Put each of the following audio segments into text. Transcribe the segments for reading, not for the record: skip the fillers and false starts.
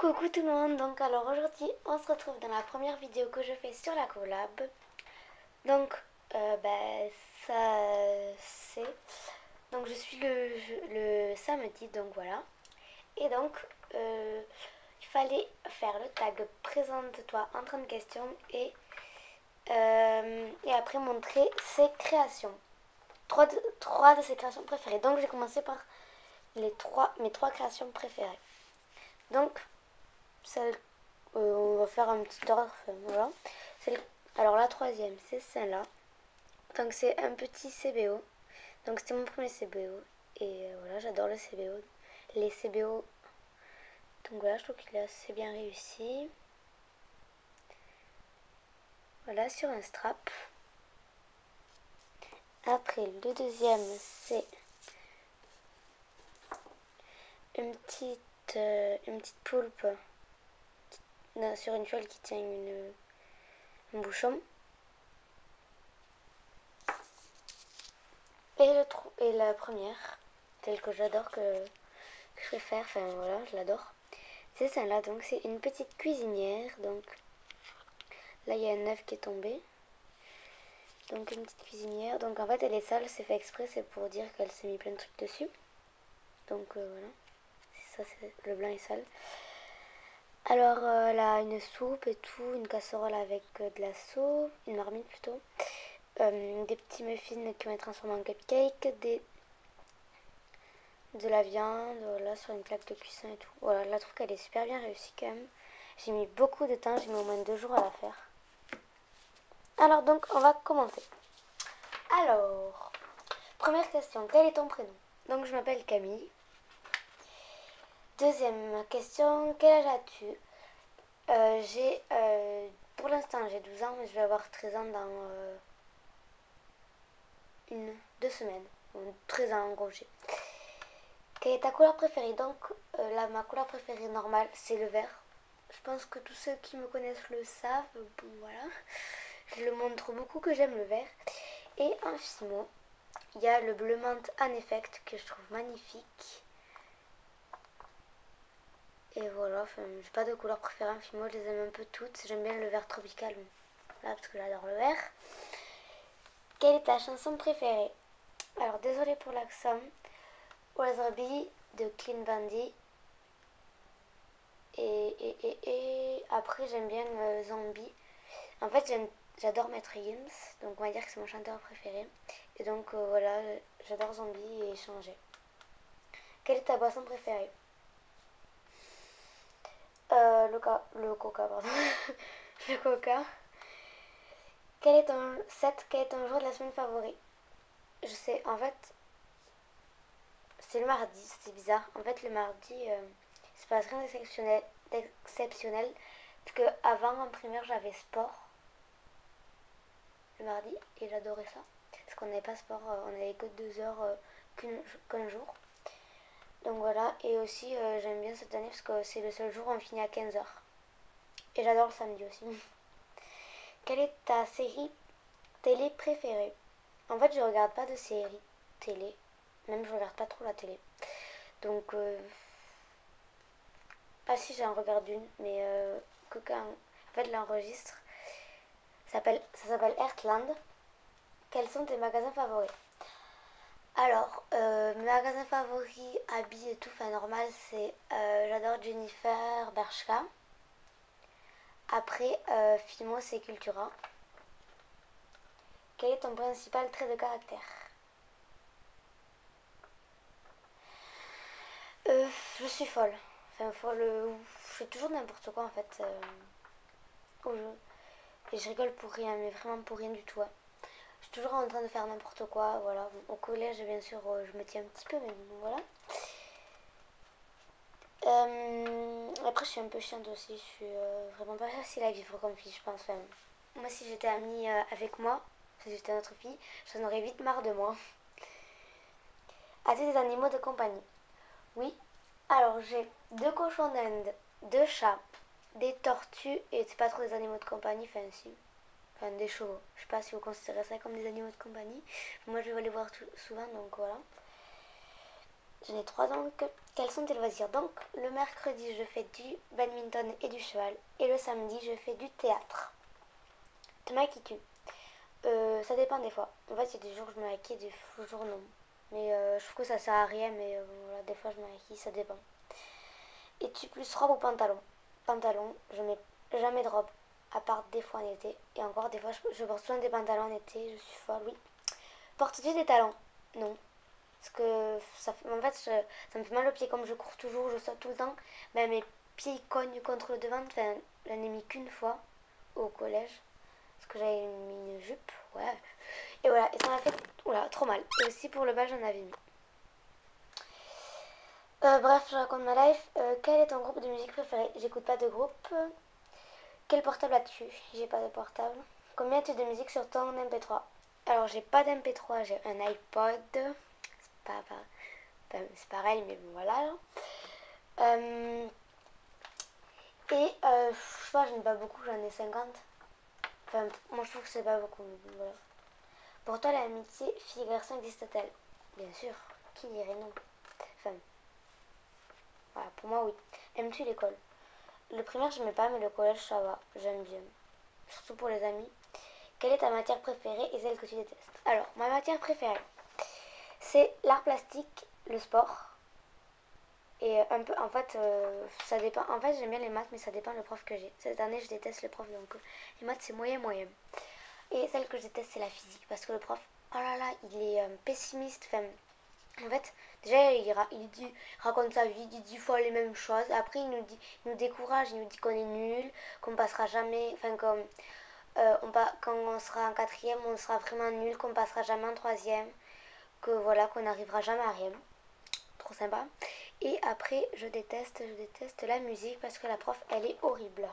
Coucou tout le monde, donc alors aujourd'hui on se retrouve dans la première vidéo que je fais sur la collab. Donc ça c'est, donc je suis le samedi, donc voilà. Et donc il fallait faire le tag présente-toi en 30 questions et après montrer ses créations. Trois de ses créations préférées. Donc j'ai commencé par mes trois créations préférées. Donc celle on va faire un petit ordre, enfin, voilà. Alors la troisième, c'est celle-là. Donc c'est un petit CBO. Donc c'était mon premier CBO. Et voilà, j'adore le CBO. Les CBO. Donc voilà, je trouve qu'il est assez bien réussi. Voilà, sur un strap. Après, le deuxième, c'est une petite poulpe sur une toile qui tient un bouchon. Et la première, telle que j'adore, que je préfère, enfin voilà, je l'adore. C'est celle-là, donc c'est une petite cuisinière. Donc là, il y a un œuf qui est tombé. Donc une petite cuisinière. Donc en fait, elle est sale, c'est fait exprès, c'est pour dire qu'elle s'est mis plein de trucs dessus. Donc voilà, ça, le blanc est sale. Alors elle a une soupe et tout, une casserole avec de la soupe, une marmite plutôt. Des petits muffins qui vont être transformés en cupcake, de la viande, voilà, sur une plaque de cuisson et tout. Voilà, je la trouve qu'elle est super bien réussie quand même. J'ai mis beaucoup de temps, j'ai mis au moins 2 jours à la faire. Alors donc, on va commencer. Alors, première question, quel est ton prénom? Donc, je m'appelle Camille. Deuxième question, quel âge as-tu? Pour l'instant, j'ai 12 ans, mais je vais avoir 13 ans dans 2 semaines. 13 ans en gros, j'ai. Quelle est ta couleur préférée? Donc, là, ma couleur préférée normale, c'est le vert. Je pense que tous ceux qui me connaissent le savent. Bon, voilà. Je le montre beaucoup que j'aime le vert. Et en fimo, il y a le bleu menthe en effect que je trouve magnifique. Et voilà, enfin, j'ai pas de couleur préférée en fimo, je les aime un peu toutes. J'aime bien le vert tropical, là, parce que j'adore le vert. Quelle est ta chanson préférée? Alors, désolée pour l'accent. Wasabi de Clean Bandit. Et après, j'aime bien Zombie. En fait, j'adore Maître Gims, donc on va dire que c'est mon chanteur préféré. Et donc voilà, j'adore Zombie et Changer. Quelle est ta boisson préférée? Le coca, pardon. Le coca. Quel est ton jour de la semaine favori? Je sais, en fait, c'est le mardi, c'est bizarre. En fait, le mardi, il se passe rien d'exceptionnel. Parce que avant, en primaire, j'avais sport le mardi et j'adorais ça. Parce qu'on n'avait pas sport, on n'avait que 2 heures qu'un jour. Donc voilà, et aussi j'aime bien cette année parce que c'est le seul jour où on finit à 15 heures. Et j'adore le samedi aussi. Quelle est ta série télé préférée? En fait, je regarde pas de série télé. Même je regarde pas trop la télé. Donc, ah si, j'en regarde une, mais que quand en fait, l'enregistre. Ça s'appelle Heartland. Quels sont tes magasins favoris? Alors, mes magasins favoris, habits et tout, enfin normal, c'est j'adore Jennifer Bershka. Après, Fimo, c'est Cultura. Quel est ton principal trait de caractère? Je suis folle. Enfin, folle. Je fais toujours n'importe quoi en fait. Et je rigole pour rien, mais vraiment pour rien du tout, hein. Je suis toujours en train de faire n'importe quoi. Voilà. Bon, au collège, bien sûr, je me tiens un petit peu, mais bon, voilà. Après, je suis un peu chiante aussi. Je suis vraiment pas facile à vivre comme fille, je pense. Enfin, moi, si j'étais amie avec moi, si j'étais notre fille, j'en aurais vite marre de moi. As-tu des animaux de compagnie? Oui. Alors, j'ai 2 cochons d'Inde, 2 chats, des tortues, et c'est pas trop des animaux de compagnie, enfin, si. Enfin, des chevaux. Je sais pas si vous considérez ça comme des animaux de compagnie. Moi, je vais les voir souvent, donc voilà. J'en ai 3 donc. Quels sont tes loisirs? Donc le mercredi je fais du badminton et du cheval. Et le samedi je fais du théâtre. Te maquilles-tu? Ça dépend des fois. En fait il y a des jours où je me maquille, des jours non. Mais je trouve que ça sert à rien, mais voilà, des fois je me maquille, ça dépend. Es-tu plus robe ou pantalon? Pantalon, je mets jamais de robe, à part des fois en été. Et encore des fois je porte souvent des pantalons en été, je suis folle, oui. Portes-tu des talons? Non. Parce que en fait, ça me fait mal aux pieds comme je cours toujours, je saute tout le temps. Ben, mes pieds ils cognent contre le devant. Enfin, j'en ai mis qu'une fois au collège. Parce que j'avais mis une jupe. Ouais. Et voilà, et ça m'a fait oula, trop mal. Et aussi pour le bal, j'en avais mis. Bref, je raconte ma life. Quel est ton groupe de musique préféré? J'écoute pas de groupe. Quel portable as-tu? J'ai pas de portable. Combien as-tu de musique sur ton MP3? Alors, j'ai pas d'MP3, j'ai un iPod. C'est pareil, mais bon, voilà. Et je sais pas, j'en ai pas beaucoup, j'en ai 50. Enfin, moi je trouve que c'est pas beaucoup, mais bon, voilà. Pour toi, l'amitié fille-garçon existe-t-elle? Bien sûr, qui dirait non? Enfin, voilà, pour moi, oui. Aimes-tu l'école? Le primaire, je n'aimais pas, mais le collège, ça va, j'aime bien. Surtout pour les amis. Quelle est ta matière préférée et celle que tu détestes? Alors, ma matière préférée, c'est l'art plastique, le sport. Et un peu, en fait, ça dépend. En fait, j'aime bien les maths, mais ça dépend le prof que j'ai. Cette année, je déteste le prof, donc les maths, c'est moyen, moyen. Et celle que je déteste, c'est la physique, parce que le prof, oh là là, il est pessimiste. Enfin, en fait, déjà, il raconte sa vie, il dit fois les mêmes choses. Après, il nous décourage, il nous dit qu'on est nul, qu'on passera jamais. Enfin, comme quand on sera en quatrième, on sera vraiment nul, qu'on passera jamais en troisième, que voilà, qu'on n'arrivera jamais à rien. Trop sympa. Et après, je déteste la musique parce que la prof, elle est horrible.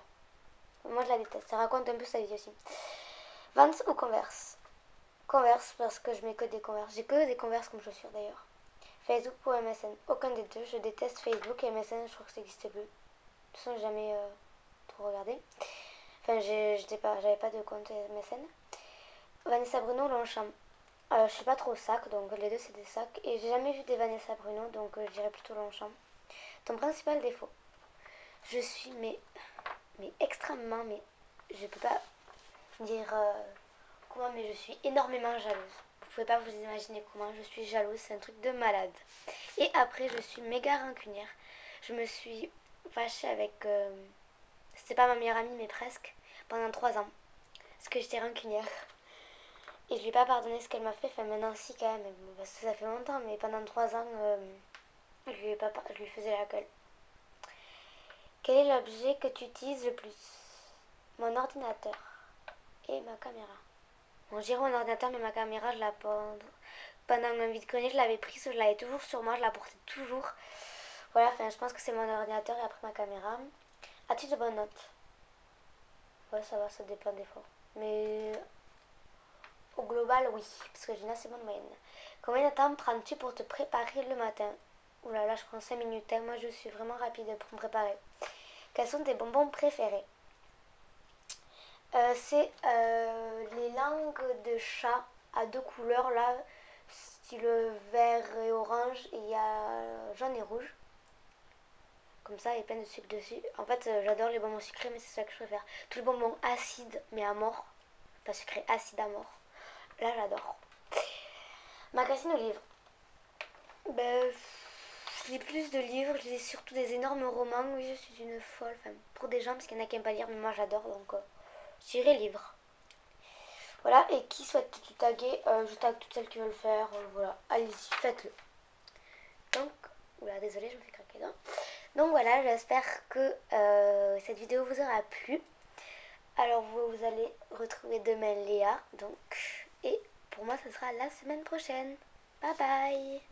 Moi, je la déteste. Ça raconte un peu sa vie aussi. Vans ou Converse? Converse parce que je mets que des Converse. J'ai que des Converse comme chaussures d'ailleurs. Facebook ou MSN? Aucun des deux. Je déteste Facebook et MSN, je crois que ça n'existe plus. De toute façon, j'ai jamais trop regardé. Enfin, j'avais pas de compte MSN. Vanessa Bruno ou Longchamp? Je suis pas trop sac, donc les deux c'est des sacs. Et j'ai jamais vu des Vanessa Bruno, donc je dirais plutôt Longchamp. Ton principal défaut? Je suis mais extrêmement, mais je peux pas dire comment, mais je suis énormément jalouse. Vous pouvez pas vous imaginer comment je suis jalouse, c'est un truc de malade. Et après, je suis méga rancunière. Je me suis fâchée avec, c'était pas ma meilleure amie, mais presque, pendant 3 ans. Parce que j'étais rancunière. Et je lui ai pas pardonné ce qu'elle m'a fait, enfin maintenant si quand même, parce que ça fait longtemps, mais pendant 3 ans, je lui faisais la gueule. Quel est l'objet que tu utilises le plus? Mon ordinateur et ma caméra. Bon, j'irai mon ordinateur, mais ma caméra, je la porte. Pendant un vide-grenier, je l'avais prise, je l'avais toujours sur moi, je la portais toujours. Voilà, enfin, je pense que c'est mon ordinateur et après ma caméra. As-tu de bonnes notes? Ouais, ça va, ça dépend des fois. Mais au global, oui, parce que j'ai une assez bonne moyenne. Combien de temps prends-tu pour te préparer le matin? Ouh là là, je prends 5 minutes, hein. Moi je suis vraiment rapide pour me préparer. Quels sont tes bonbons préférés? C'est les langues de chat à 2 couleurs là, style vert et orange, et il y a jaune et rouge. Comme ça, il y a plein de sucre dessus. En fait, j'adore les bonbons sucrés, mais c'est ça que je préfère. Tous les bonbons acides, mais à mort. Pas sucré, acide à mort. Là, j'adore. Magazine ou livre? Ben, je lis plus de livres, je lis surtout des énormes romans. Oui, je suis une folle. Enfin, pour des gens, parce qu'il y en a qui n'aiment pas lire, mais moi j'adore, donc je dirais livre. Voilà, et qui souhaite te taguer, je tag toutes celles qui veulent le faire. Voilà, allez-y, faites-le. Donc, oula, désolée, je me fais craquer là. Donc voilà, j'espère que cette vidéo vous aura plu. Alors vous allez retrouver demain Léa, donc, et pour moi ce sera la semaine prochaine. Bye bye.